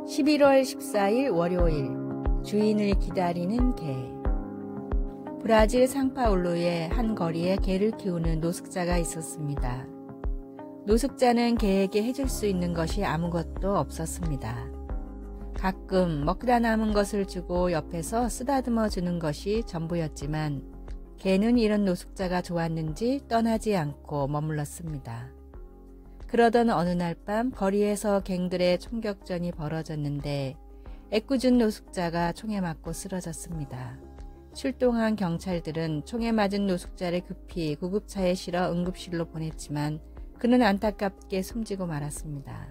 11월 14일 월요일, 주인을 기다리는 개. 브라질 상파울루의 한 거리에 개를 키우는 노숙자가 있었습니다. 노숙자는 개에게 해줄 수 있는 것이 아무것도 없었습니다. 가끔 먹다 남은 것을 주고 옆에서 쓰다듬어 주는 것이 전부였지만 개는 이런 노숙자가 좋았는지 떠나지 않고 머물렀습니다. 그러던 어느 날 밤 거리에서 갱들의 총격전이 벌어졌는데 애꿎은 노숙자가 총에 맞고 쓰러졌습니다. 출동한 경찰들은 총에 맞은 노숙자를 급히 구급차에 실어 응급실로 보냈지만 그는 안타깝게 숨지고 말았습니다.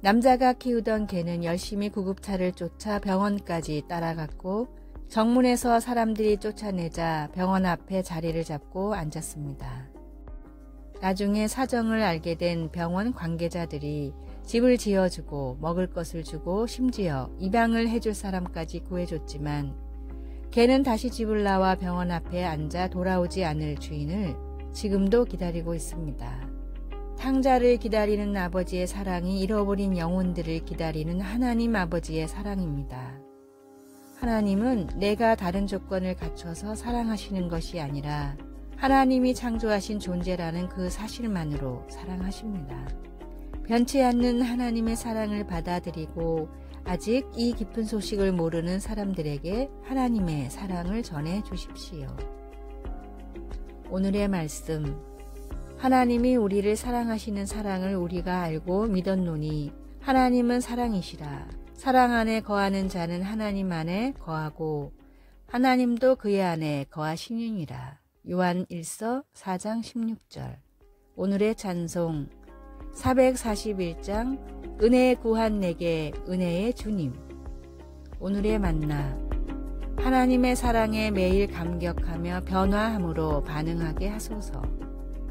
남자가 키우던 개는 열심히 구급차를 쫓아 병원까지 따라갔고 정문에서 사람들이 쫓아내자 병원 앞에 자리를 잡고 앉았습니다. 나중에 사정을 알게 된 병원 관계자들이 집을 지어주고 먹을 것을 주고 심지어 입양을 해줄 사람까지 구해줬지만 개는 다시 집을 나와 병원 앞에 앉아 돌아오지 않을 주인을 지금도 기다리고 있습니다. 탕자를 기다리는 아버지의 사랑이 잃어버린 영혼들을 기다리는 하나님 아버지의 사랑입니다. 하나님은 내가 다른 조건을 갖춰서 사랑하시는 것이 아니라 하나님이 창조하신 존재라는 그 사실만으로 사랑하십니다. 변치 않는 하나님의 사랑을 받아들이고 아직 이 깊은 소식을 모르는 사람들에게 하나님의 사랑을 전해 주십시오. 오늘의 말씀. 하나님이 우리를 사랑하시는 사랑을 우리가 알고 믿었노니 하나님은 사랑이시라. 사랑 안에 거하는 자는 하나님 안에 거하고 하나님도 그의 안에 거하시느니라. 요한 1서 4장 16절. 오늘의 찬송 441장 은혜에 구한 내게 은혜의 주님. 오늘의 만나 하나님의 사랑에 매일 감격하며 변화함으로 반응하게 하소서.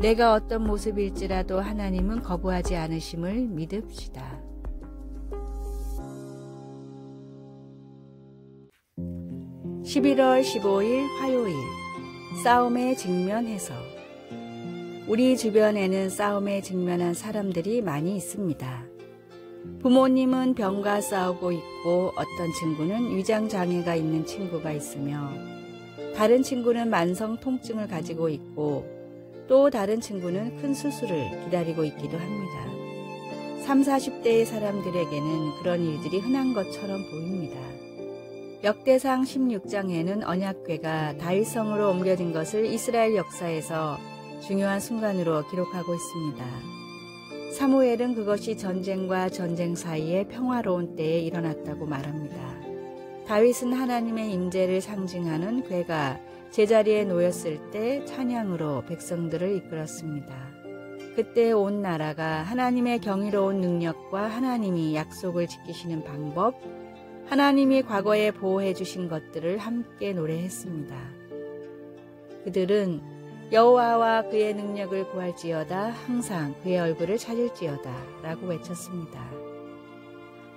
내가 어떤 모습일지라도 하나님은 거부하지 않으심을 믿읍시다. (11월 15일) 화요일 싸움에 직면해서. 우리 주변에는 싸움에 직면한 사람들이 많이 있습니다. 부모님은 병과 싸우고 있고 어떤 친구는 위장장애가 있는 친구가 있으며 다른 친구는 만성 통증을 가지고 있고 또 다른 친구는 큰 수술을 기다리고 있기도 합니다. 30, 40대의 사람들에게는 그런 일들이 흔한 것처럼 보입니다. 역대상 16장에는 언약궤가 다윗성으로 옮겨진 것을 이스라엘 역사에서 중요한 순간으로 기록하고 있습니다. 사무엘은 그것이 전쟁과 전쟁 사이에 평화로운 때에 일어났다고 말합니다. 다윗은 하나님의 임재를 상징하는 궤가 제자리에 놓였을 때 찬양으로 백성들을 이끌었습니다. 그때 온 나라가 하나님의 경이로운 능력과 하나님이 약속을 지키시는 방법, 하나님이 과거에 보호해 주신 것들을 함께 노래했습니다. 그들은 여호와와 그의 능력을 구할지어다 항상 그의 얼굴을 찾을지어다 라고 외쳤습니다.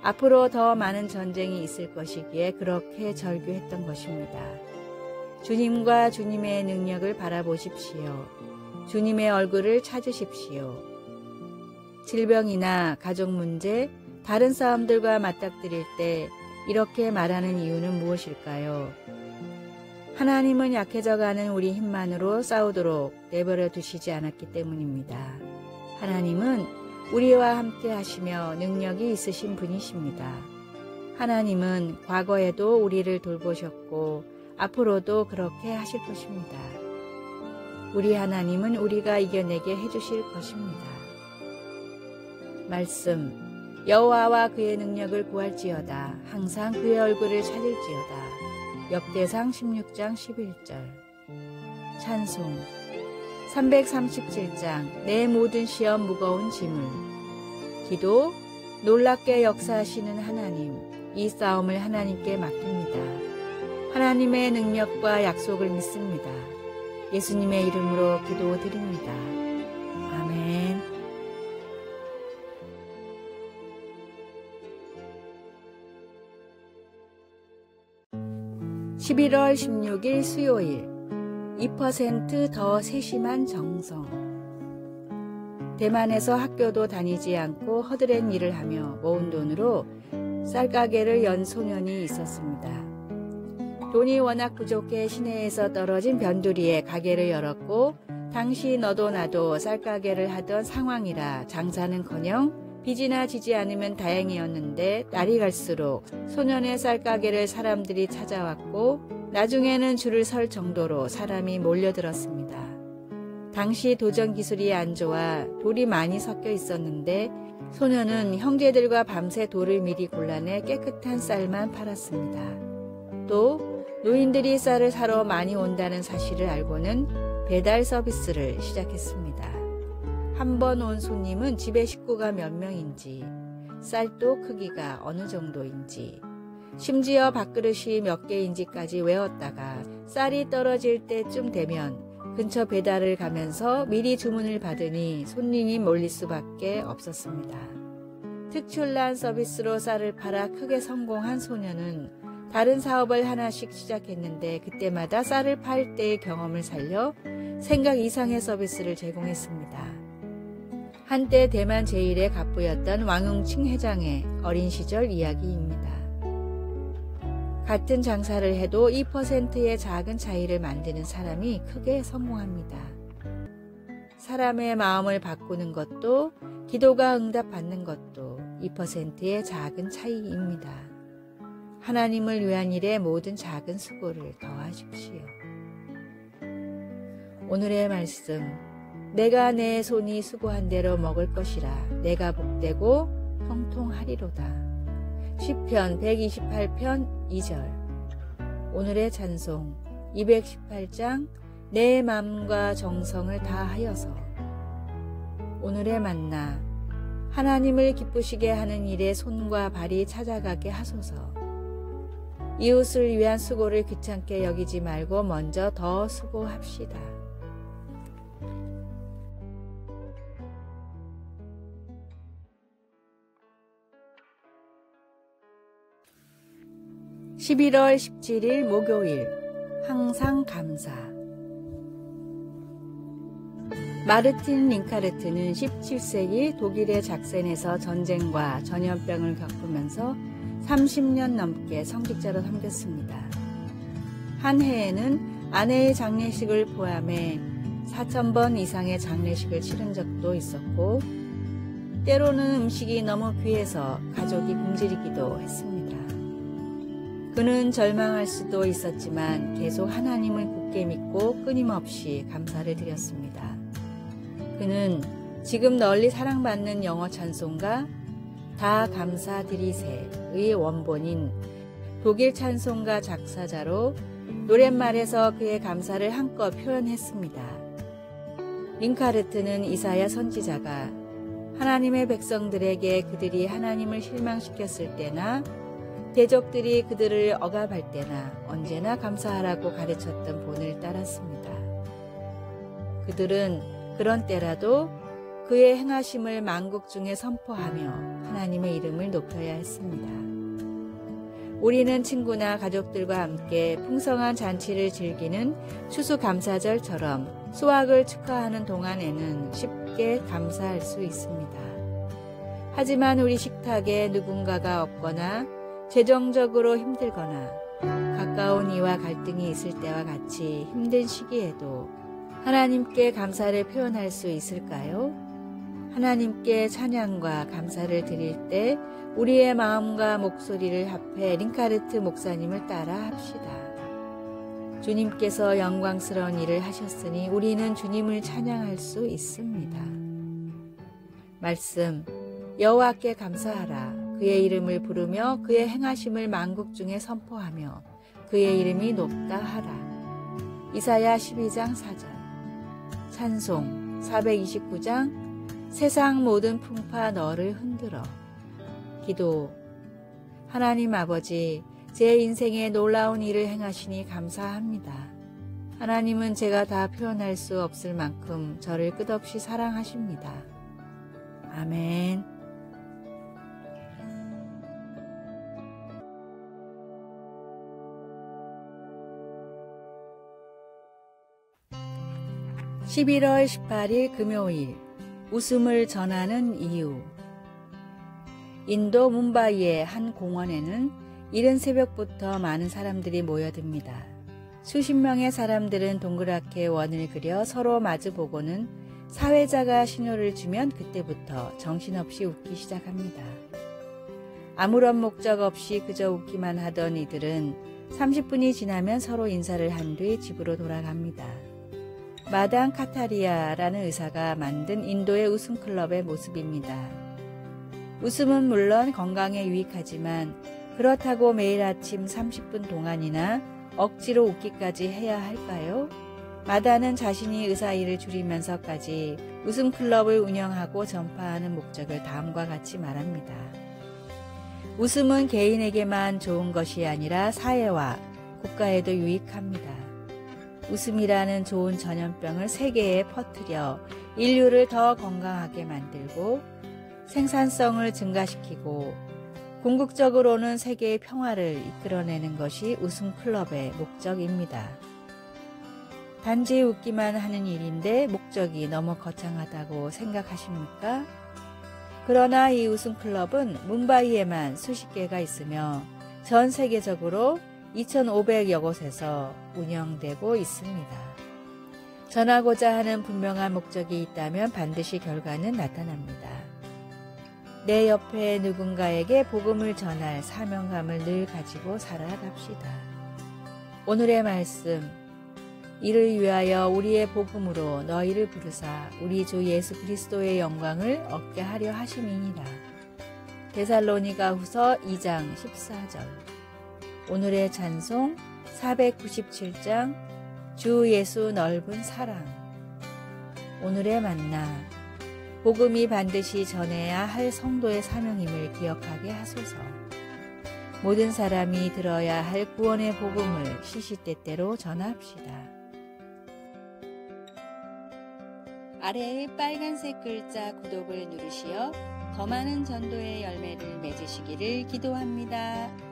앞으로 더 많은 전쟁이 있을 것이기에 그렇게 절규했던 것입니다. 주님과 주님의 능력을 바라보십시오. 주님의 얼굴을 찾으십시오. 질병이나 가족 문제, 다른 싸움들과 맞닥뜨릴 때 이렇게 말하는 이유는 무엇일까요? 하나님은 약해져가는 우리 힘만으로 싸우도록 내버려 두시지 않았기 때문입니다. 하나님은 우리와 함께 하시며 능력이 있으신 분이십니다. 하나님은 과거에도 우리를 돌보셨고 앞으로도 그렇게 하실 것입니다. 우리 하나님은 우리가 이겨내게 해주실 것입니다. 말씀. 여호와와 그의 능력을 구할지어다 항상 그의 얼굴을 찾을지어다. 역대상 16장 11절. 찬송 337장 내 모든 시험 무거운 짐을. 기도. 놀랍게 역사하시는 하나님, 이 싸움을 하나님께 맡깁니다. 하나님의 능력과 약속을 믿습니다. 예수님의 이름으로 기도드립니다. 아멘. (11월 16일) 수요일 2% 더 세심한 정성. 대만에서 학교도 다니지 않고 허드렛 일을 하며 모은 돈으로 쌀가게를 연 소년이 있었습니다. 돈이 워낙 부족해 시내에서 떨어진 변두리에 가게를 열었고 당시 너도 나도 쌀가게를 하던 상황이라 장사는커녕 빚이나 지지 않으면 다행이었는데 날이 갈수록 소년의 쌀가게를 사람들이 찾아왔고 나중에는 줄을 설 정도로 사람이 몰려들었습니다. 당시 도전 기술이 안 좋아 돌이 많이 섞여 있었는데 소년은 형제들과 밤새 돌을 미리 골라내 깨끗한 쌀만 팔았습니다. 또 노인들이 쌀을 사러 많이 온다는 사실을 알고는 배달 서비스를 시작했습니다. 한 번 온 손님은 집에 식구가 몇 명인지, 쌀도 크기가 어느 정도인지, 심지어 밥그릇이 몇 개인지까지 외웠다가 쌀이 떨어질 때쯤 되면 근처 배달을 가면서 미리 주문을 받으니 손님이 몰릴 수밖에 없었습니다. 특출난 서비스로 쌀을 팔아 크게 성공한 소년은 다른 사업을 하나씩 시작했는데 그때마다 쌀을 팔 때의 경험을 살려 생각 이상의 서비스를 제공했습니다. 한때 대만 제1의 갑부였던 왕웅칭 회장의 어린 시절 이야기입니다. 같은 장사를 해도 2%의 작은 차이를 만드는 사람이 크게 성공합니다. 사람의 마음을 바꾸는 것도 기도가 응답받는 것도 2%의 작은 차이입니다. 하나님을 위한 일에 모든 작은 수고를 더하십시오. 오늘의 말씀, 내가 내 손이 수고한 대로 먹을 것이라 내가 복되고 형통하리로다. 시편 128편 2절. 오늘의 찬송 218장 내 마음과 정성을 다하여서. 오늘의 만나, 하나님을 기쁘시게 하는 일에 손과 발이 찾아가게 하소서. 이웃을 위한 수고를 귀찮게 여기지 말고 먼저 더 수고합시다. (11월 17일) 목요일. 항상 감사. 마르틴 링카르트는 17세기 독일의 작센에서 전쟁과 전염병을 겪으면서 30년 넘게 성직자로 섬겼습니다. 한 해에는 아내의 장례식을 포함해 4,000번 이상의 장례식을 치른 적도 있었고 때로는 음식이 너무 귀해서 가족이 굶주리기도 했습니다. 그는 절망할 수도 있었지만 계속 하나님을 굳게 믿고 끊임없이 감사를 드렸습니다. 그는 지금 널리 사랑받는 영어 찬송가 다 감사드리세의 원본인 독일 찬송가 작사자로 노랫말에서 그의 감사를 한껏 표현했습니다. 링카르트는 이사야 선지자가 하나님의 백성들에게 그들이 하나님을 실망시켰을 때나 대적들이 그들을 억압할 때나 언제나 감사하라고 가르쳤던 본을 따랐습니다. 그들은 그런 때라도 그의 행하심을 만국 중에 선포하며 하나님의 이름을 높여야 했습니다. 우리는 친구나 가족들과 함께 풍성한 잔치를 즐기는 추수감사절처럼 수확을 축하하는 동안에는 쉽게 감사할 수 있습니다. 하지만 우리 식탁에 누군가가 없거나 재정적으로 힘들거나 가까운 이와 갈등이 있을 때와 같이 힘든 시기에도 하나님께 감사를 표현할 수 있을까요? 하나님께 찬양과 감사를 드릴 때 우리의 마음과 목소리를 합해 링카르트 목사님을 따라 합시다. 주님께서 영광스러운 일을 하셨으니 우리는 주님을 찬양할 수 있습니다. 말씀, 여호와께 감사하라. 그의 이름을 부르며 그의 행하심을 만국 중에 선포하며 그의 이름이 높다 하라. 이사야 12장 4절. 찬송 429장 세상 모든 풍파 너를 흔들어. 기도. 하나님 아버지, 제 인생에 놀라운 일을 행하시니 감사합니다. 하나님은 제가 다 표현할 수 없을 만큼 저를 끝없이 사랑하십니다. 아멘. (11월 18일) 금요일. 웃음을 전하는 이유. 인도 뭄바이의 한 공원에는 이른 새벽부터 많은 사람들이 모여듭니다. 수십 명의 사람들은 동그랗게 원을 그려 서로 마주보고는 사회자가 신호를 주면 그때부터 정신없이 웃기 시작합니다. 아무런 목적 없이 그저 웃기만 하던 이들은 30분이 지나면 서로 인사를 한 뒤 집으로 돌아갑니다. 마당 카타리아라는 의사가 만든 인도의 웃음클럽의 모습입니다. 웃음은 물론 건강에 유익하지만 그렇다고 매일 아침 30분 동안이나 억지로 웃기까지 해야 할까요? 마다는 자신이 의사 일을 줄이면서까지 웃음클럽을 운영하고 전파하는 목적을 다음과 같이 말합니다. 웃음은 개인에게만 좋은 것이 아니라 사회와 국가에도 유익합니다. 웃음이라는 좋은 전염병을 세계에 퍼뜨려 인류를 더 건강하게 만들고 생산성을 증가시키고 궁극적으로는 세계의 평화를 이끌어내는 것이 웃음클럽의 목적입니다. 단지 웃기만 하는 일인데 목적이 너무 거창하다고 생각하십니까? 그러나 이 웃음클럽은 뭄바이에만 수십 개가 있으며 전 세계적으로 2,500여 곳에서 운영되고 있습니다. 전하고자 하는 분명한 목적이 있다면 반드시 결과는 나타납니다. 내 옆에 누군가에게 복음을 전할 사명감을 늘 가지고 살아갑시다. 오늘의 말씀, 이를 위하여 우리의 복음으로 너희를 부르사 우리 주 예수 그리스도의 영광을 얻게 하려 하심이니라. 데살로니가후서 2장 14절. 오늘의 찬송 497장 주 예수 넓은 사랑. 오늘의 만나, 복음이 반드시 전해야 할 성도의 사명임을 기억하게 하소서. 모든 사람이 들어야 할 구원의 복음을 시시때때로 전합시다. 아래의 빨간색 글자 구독을 누르시어 더 많은 전도의 열매를 맺으시기를 기도합니다.